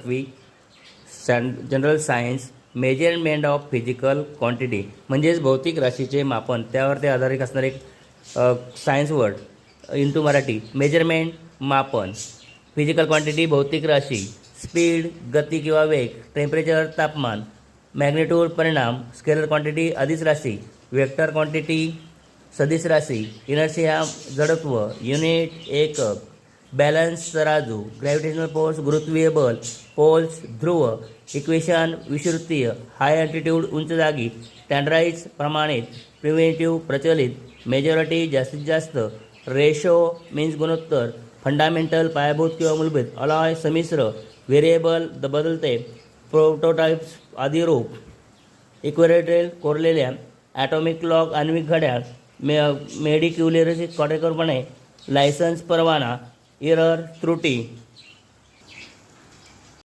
8वी general science measurement of physical quantity म्हणजेच भौतिक राशीचे मापन त्यावरती आधारित असणार एक science word into Marathi measurement मापन फिजिकल क्वांटिटी भौतिक राशी स्पीड गती किंवा वेग टेम्परेचर तापमान मॅग्निट्यूड परिणाम स्केलर क्वांटिटी अदिश राशी वेक्टर क्वांटिटी सदिश राशी इनर्शिया जडत्व युनिट एकक बॅलन्स तराजू ग्रॅव्हिटेशनल फोर्स गुरुत्वीय बल पोल्स ध्रुव इक्वेशन विषुवृत्तीय हाय अल्टिट्यूड उंच जागी स्टँडर्डाइज प्रमाणित प्रिव्हेंटिव्ह प्रचलित मेजॉरिटी जास्तीत जास्त रेशो मीन्स गुणोत्तर फंडामेंटल पायाभूत किंवा मूलभूत अलॉय संमिश्र व्हेरिएबल बदलते प्रोटोटाइप्स आदिरूप इक्वेरेटेल कोरलेल्या ॲटॉमिक क्लॉक आण्विक घड्याळ मेडिक्युलर काटेकोरपणे लायसन्स परवाना एरर त्रुटी